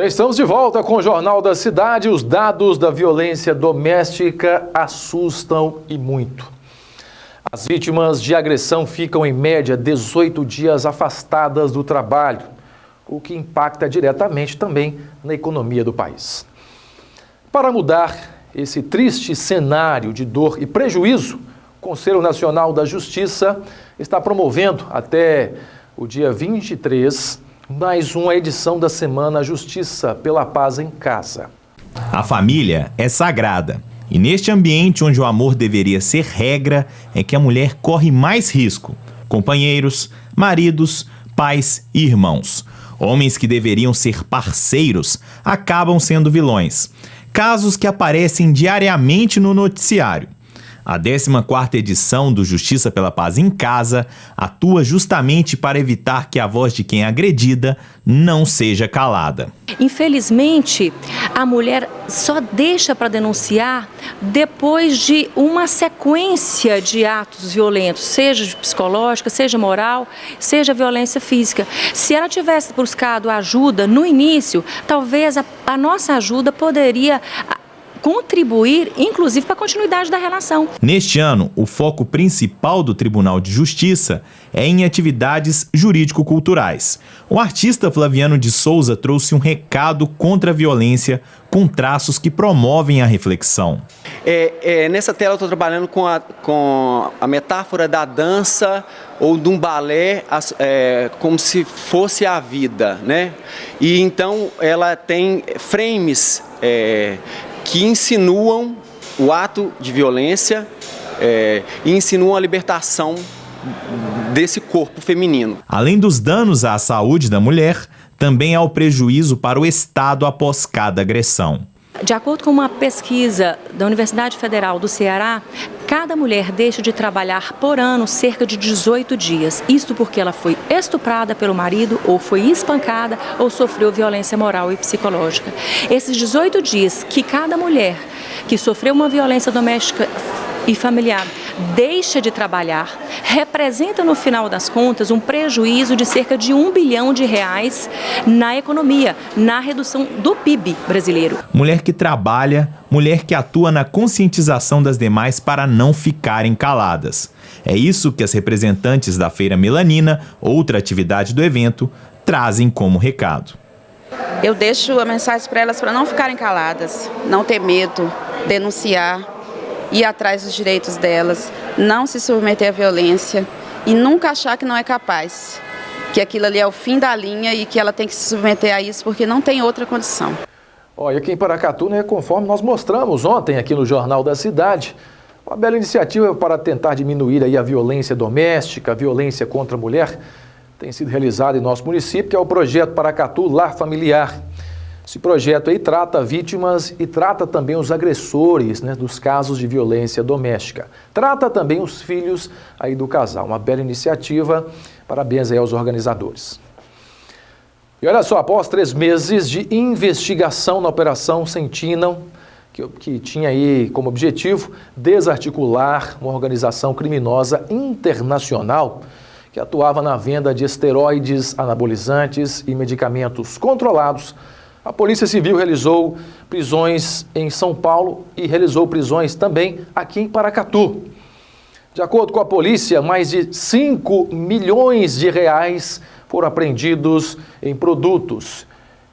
Já estamos de volta com o Jornal da Cidade. Os dados da violência doméstica assustam e muito. As vítimas de agressão ficam, em média, 18 dias afastadas do trabalho, o que impacta diretamente também na economia do país. Para mudar esse triste cenário de dor e prejuízo, o Conselho Nacional da Justiça está promovendo até o dia 23 mais uma edição da Semana Justiça pela Paz em Casa. A família é sagrada. E neste ambiente onde o amor deveria ser regra, é que a mulher corre mais risco. Companheiros, maridos, pais e irmãos. Homens que deveriam ser parceiros acabam sendo vilões. Casos que aparecem diariamente no noticiário. A 14ª edição do Justiça pela Paz em Casa atua justamente para evitar que a voz de quem é agredida não seja calada. Infelizmente, a mulher só deixa para denunciar depois de uma sequência de atos violentos, seja psicológica, seja moral, seja violência física. Se ela tivesse buscado ajuda no início, talvez a nossa ajuda poderia contribuir, inclusive, para a continuidade da relação. Neste ano, o foco principal do Tribunal de Justiça é em atividades jurídico-culturais. O artista Flaviano de Souza trouxe um recado contra a violência com traços que promovem a reflexão. Nessa tela eu estou trabalhando com a metáfora da dança ou de um balé, como se fosse a vida, né? E então ela tem frames que insinuam o ato de violência e insinuam a libertação desse corpo feminino. Além dos danos à saúde da mulher, também há o prejuízo para o Estado após cada agressão. De acordo com uma pesquisa da Universidade Federal do Ceará, cada mulher deixa de trabalhar por ano cerca de 18 dias. Isto porque ela foi estuprada pelo marido, ou foi espancada, ou sofreu violência moral e psicológica. Esses 18 dias que cada mulher que sofreu uma violência doméstica e familiar deixa de trabalhar, representa no final das contas um prejuízo de cerca de R$1 bilhão na economia, na redução do PIB brasileiro. Mulher que trabalha, mulher que atua na conscientização das demais para não ficarem caladas. É isso que as representantes da Feira Melanina, outra atividade do evento, trazem como recado. Eu deixo a mensagem para elas para não ficarem caladas, não ter medo, denunciar, ir atrás dos direitos delas, não se submeter à violência e nunca achar que não é capaz, que aquilo ali é o fim da linha e que ela tem que se submeter a isso porque não tem outra condição. Olha, aqui em Paracatu, né, conforme nós mostramos ontem aqui no Jornal da Cidade, uma bela iniciativa para tentar diminuir aí a violência doméstica, a violência contra a mulher, tem sido realizada em nosso município, que é o projeto Paracatu Lar Familiar. Esse projeto aí trata vítimas e trata também os agressores, né, dos casos de violência doméstica. Trata também os filhos aí do casal. Uma bela iniciativa. Parabéns aí aos organizadores. E olha só, após 3 meses de investigação na Operação Sentinel, que tinha aí como objetivo desarticular uma organização criminosa internacional que atuava na venda de esteroides, anabolizantes e medicamentos controlados, a Polícia Civil realizou prisões em São Paulo e realizou prisões também aqui em Paracatu. De acordo com a polícia, mais de 5 milhões de reais foram apreendidos em produtos.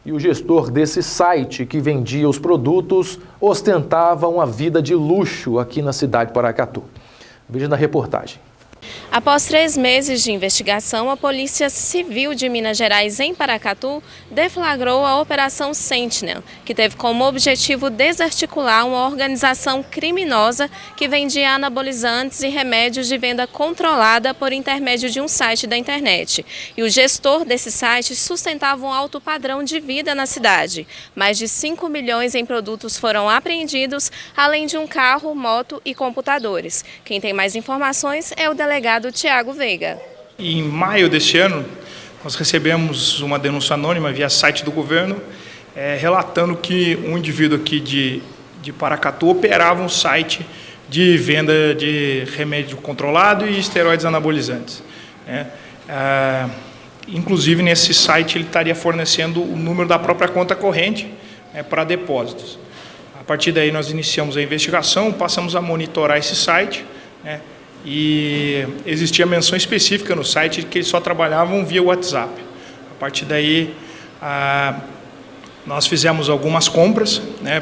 E o gestor desse site que vendia os produtos ostentava uma vida de luxo aqui na cidade de Paracatu. Veja na reportagem. Após 3 meses de investigação, a Polícia Civil de Minas Gerais, em Paracatu, deflagrou a Operação Sentinel, que teve como objetivo desarticular uma organização criminosa que vendia anabolizantes e remédios de venda controlada por intermédio de um site da internet. E o gestor desse site sustentava um alto padrão de vida na cidade. Mais de 5 milhões em produtos foram apreendidos, além de um carro, moto e computadores. Quem tem mais informações é o delegado Tiago Veiga. Em maio deste ano, nós recebemos uma denúncia anônima via site do governo, relatando que um indivíduo aqui de Paracatu operava um site de venda de remédio controlado e esteroides anabolizantes. inclusive nesse site ele estaria fornecendo o número da própria conta corrente para depósitos. A partir daí nós iniciamos a investigação, passamos a monitorar esse site, né, e existia menção específica no site de que eles só trabalhavam via WhatsApp. A partir daí nós fizemos algumas compras, né,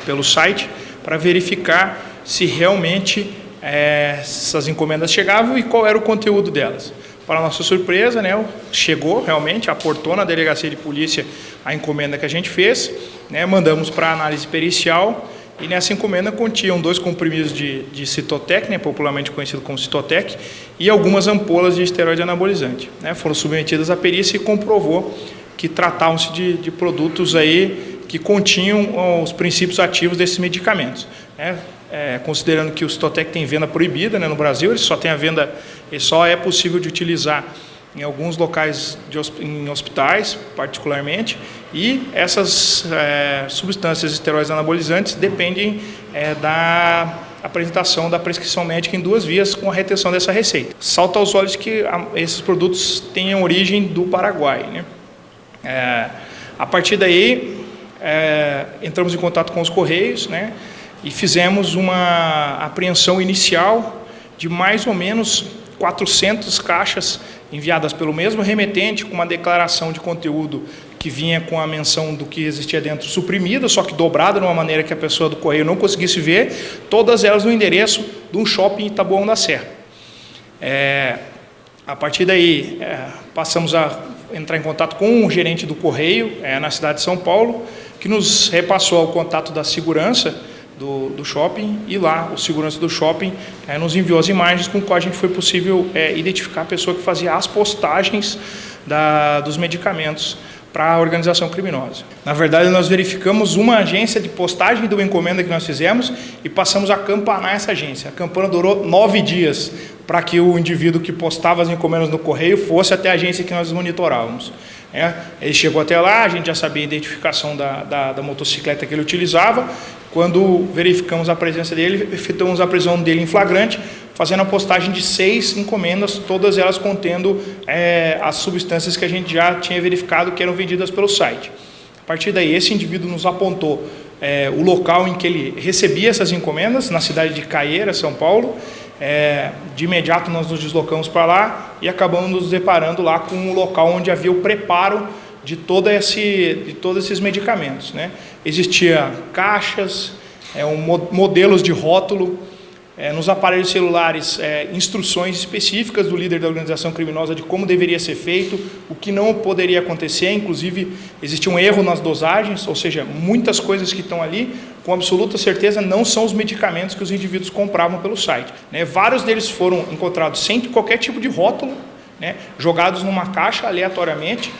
pelo site para verificar se realmente essas encomendas chegavam e qual era o conteúdo delas. Para nossa surpresa, né, chegou realmente, aportou na delegacia de polícia a encomenda que a gente fez, né, mandamos para análise pericial e nessa encomenda continham 2 comprimidos de Citotec, né, popularmente conhecido como Citotec, e algumas ampolas de esteroide anabolizante. Né, foram submetidas à perícia e comprovou que tratavam-se de produtos aí que continham os princípios ativos desses medicamentos. Né, considerando que o Citotec tem venda proibida, né, no Brasil, ele só é possível de utilizar em alguns locais, em hospitais particularmente, e essas substâncias esteroides anabolizantes dependem da apresentação da prescrição médica em 2 vias com a retenção dessa receita. Salta aos olhos que esses produtos têm origem do Paraguai, né? A partir daí, entramos em contato com os Correios, né, e fizemos uma apreensão inicial de mais ou menos 400 caixas enviadas pelo mesmo remetente, com uma declaração de conteúdo que vinha com a menção do que existia dentro suprimida, só que dobrada de uma maneira que a pessoa do correio não conseguisse ver, todas elas no endereço de um shopping em Taboão da Serra. A partir daí, passamos a entrar em contato com o gerente do correio na cidade de São Paulo, que nos repassou o contato da segurança do shopping, e lá o segurança do shopping nos enviou as imagens com qual a gente foi possível identificar a pessoa que fazia as postagens dos medicamentos para a organização criminosa. Na verdade, nós verificamos uma agência de postagem de uma encomenda que nós fizemos e passamos a campanar essa agência. A campana durou 9 dias para que o indivíduo que postava as encomendas no correio fosse até a agência que nós monitorávamos. Ele chegou até lá, a gente já sabia a identificação da motocicleta que ele utilizava. Quando verificamos a presença dele, efetuamos a prisão dele em flagrante, fazendo a postagem de 6 encomendas, todas elas contendo as substâncias que a gente já tinha verificado que eram vendidas pelo site. A partir daí, esse indivíduo nos apontou o local em que ele recebia essas encomendas, na cidade de Caieiras, São Paulo. De imediato nós nos deslocamos para lá e acabamos nos deparando lá com um local onde havia o preparo de todos esses medicamentos, né? Existia caixas, modelos de rótulo, nos aparelhos celulares, instruções específicas do líder da organização criminosa de como deveria ser feito, o que não poderia acontecer. Inclusive, existia um erro nas dosagens, ou seja, muitas coisas que estão ali, com absoluta certeza, não são os medicamentos que os indivíduos compravam pelo site, né? Vários deles foram encontrados sem qualquer tipo de rótulo, né? Jogados numa caixa aleatoriamente,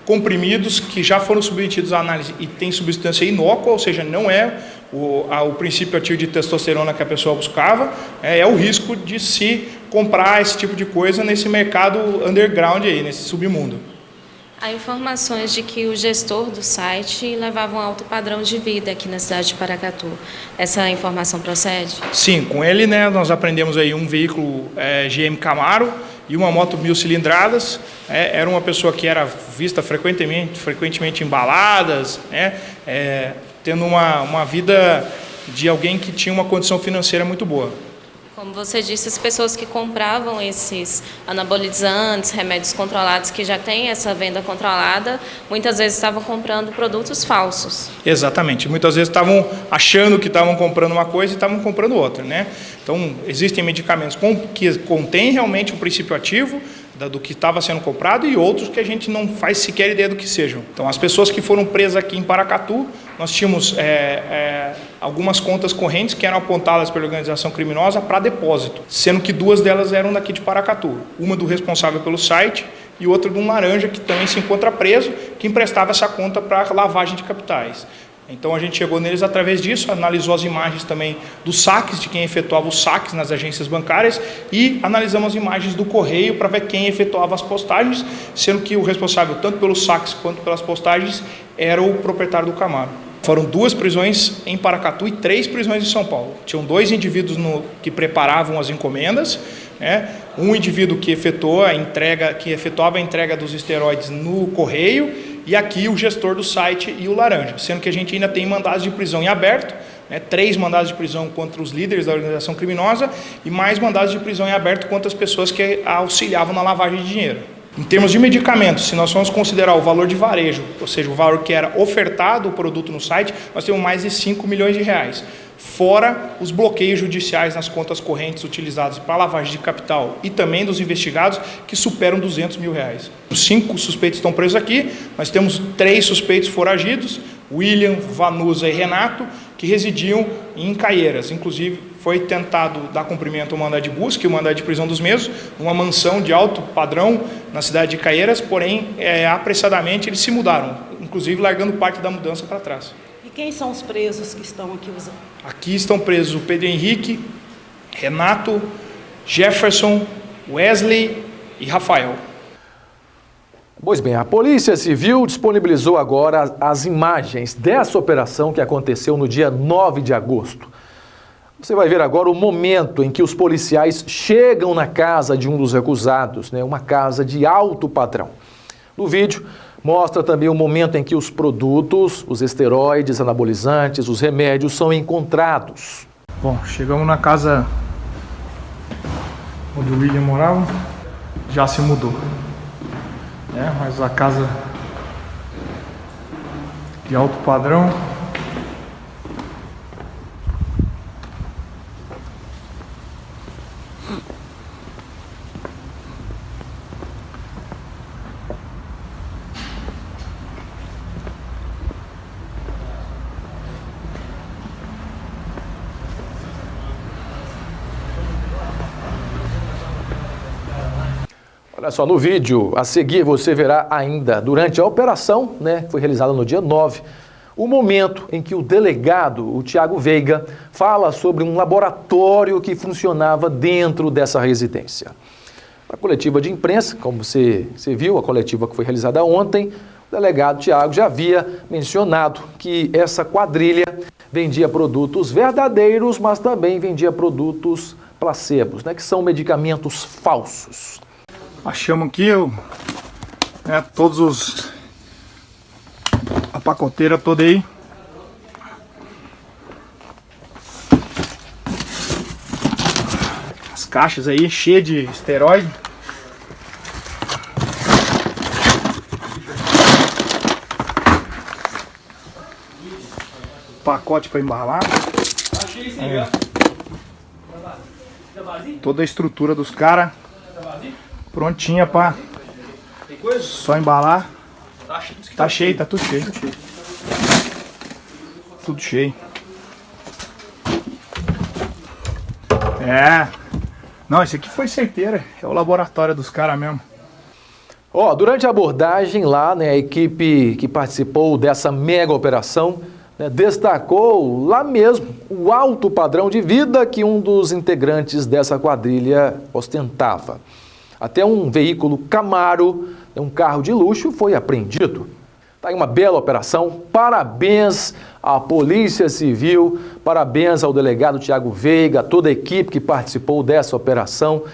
comprimidos que já foram submetidos à análise e tem substância inócua, ou seja, não é o princípio ativo de testosterona que a pessoa buscava, é o risco de se comprar esse tipo de coisa nesse mercado underground aí, nesse submundo. Há informações de que o gestor do site levava um alto padrão de vida aqui na cidade de Paracatu. Essa informação procede? Sim, com ele, né, nós aprendemos aí um veículo GM Camaro e uma moto 1000 cilindradas. Era uma pessoa que era vista frequentemente em baladas, né, tendo uma vida de alguém que tinha uma condição financeira muito boa. Como você disse, as pessoas que compravam esses anabolizantes, remédios controlados, que já têm essa venda controlada, muitas vezes estavam comprando produtos falsos. Exatamente. Muitas vezes estavam achando que estavam comprando uma coisa e estavam comprando outra, né? Então, existem medicamentos que contêm realmente o princípio ativo do que estava sendo comprado e outros que a gente não faz sequer ideia do que sejam. Então, as pessoas que foram presas aqui em Paracatu, nós tínhamos algumas contas correntes que eram apontadas pela organização criminosa para depósito, sendo que 2 delas eram daqui de Paracatu. Uma do responsável pelo site e outra de um laranja que também se encontra preso, que emprestava essa conta para lavagem de capitais. Então a gente chegou neles através disso, analisou as imagens também dos saques, de quem efetuava os saques nas agências bancárias, e analisamos as imagens do correio para ver quem efetuava as postagens, sendo que o responsável tanto pelos saques quanto pelas postagens era o proprietário do Camaro. Foram 2 prisões em Paracatu e 3 prisões em São Paulo. Tinham 2 indivíduos que preparavam as encomendas, né? Um indivíduo que efetuava a entrega dos esteroides no correio, e aqui o gestor do site e o laranja, sendo que a gente ainda tem mandados de prisão em aberto, né? 3 mandados de prisão contra os líderes da organização criminosa e mais mandados de prisão em aberto contra as pessoas que auxiliavam na lavagem de dinheiro. Em termos de medicamentos, se nós formos considerar o valor de varejo, ou seja, o valor que era ofertado o produto no site, nós temos mais de 5 milhões de reais. Fora os bloqueios judiciais nas contas correntes utilizadas para lavagem de capital e também dos investigados, que superam 200 mil reais. Os 5 suspeitos estão presos aqui, nós temos 3 suspeitos foragidos, William, Vanusa e Renato, que residiam em Caieiras. Inclusive, foi tentado dar cumprimento ao mandado de busca e o mandado de prisão dos mesmos, numa mansão de alto padrão na cidade de Caieiras, porém, apressadamente eles se mudaram, inclusive largando parte da mudança para trás. E quem são os presos que estão aqui usando? Aqui estão presos o Pedro Henrique, Renato, Jefferson, Wesley e Rafael. Pois bem, a Polícia Civil disponibilizou agora as imagens dessa operação que aconteceu no dia 9 de agosto. Você vai ver agora o momento em que os policiais chegam na casa de um dos acusados, né, uma casa de alto padrão. No vídeo, mostra também o momento em que os produtos, os esteroides, anabolizantes, os remédios são encontrados. Bom, chegamos na casa onde o William morava, já se mudou. Mas a casa de alto padrão. Olha só, no vídeo a seguir você verá ainda, durante a operação, que foi realizada no dia 9, o momento em que o delegado, o Tiago Veiga, fala sobre um laboratório que funcionava dentro dessa residência. Na coletiva de imprensa, como você viu, a coletiva que foi realizada ontem, o delegado Tiago já havia mencionado que essa quadrilha vendia produtos verdadeiros, mas também vendia produtos placebos, que são medicamentos falsos. Achamos aqui a pacoteira toda aí. As caixas aí cheias de esteroide. Pacote para embalar. Toda a estrutura dos caras prontinha para só embalar. Tá cheio, tá tudo cheio. Tudo cheio. Não, esse aqui foi certeira. É o laboratório dos caras mesmo. Durante a abordagem lá, a equipe que participou dessa mega operação destacou lá mesmo o alto padrão de vida que um dos integrantes dessa quadrilha ostentava. Até um veículo Camaro, um carro de luxo, foi apreendido. Está aí uma bela operação. Parabéns à Polícia Civil, parabéns ao delegado Tiago Veiga, a toda a equipe que participou dessa operação,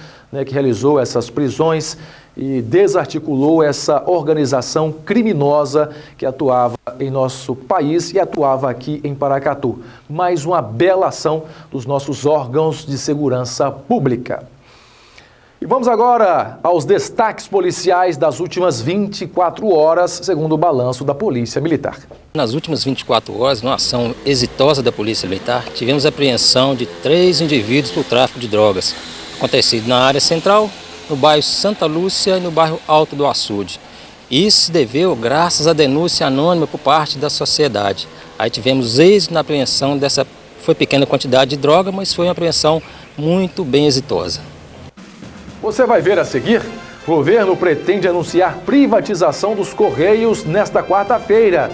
que realizou essas prisões e desarticulou essa organização criminosa que atuava em nosso país e atuava aqui em Paracatu. Mais uma bela ação dos nossos órgãos de segurança pública. E vamos agora aos destaques policiais das últimas 24 horas, segundo o balanço da Polícia Militar. Nas últimas 24 horas, numa ação exitosa da Polícia Militar, tivemos a apreensão de 3 indivíduos por tráfico de drogas, acontecido na área central, no bairro Santa Lúcia e no bairro Alto do Açude. Isso se deveu graças à denúncia anônima por parte da sociedade. Aí tivemos êxito na apreensão dessa, foi pequena quantidade de droga, mas foi uma apreensão muito bem exitosa. Você vai ver a seguir, o governo pretende anunciar privatização dos Correios nesta quarta-feira.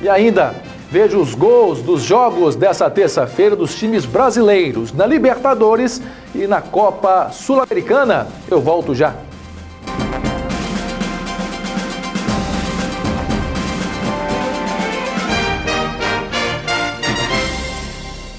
E ainda, veja os gols dos jogos dessa terça-feira dos times brasileiros na Libertadores e na Copa Sul-Americana. Eu volto já.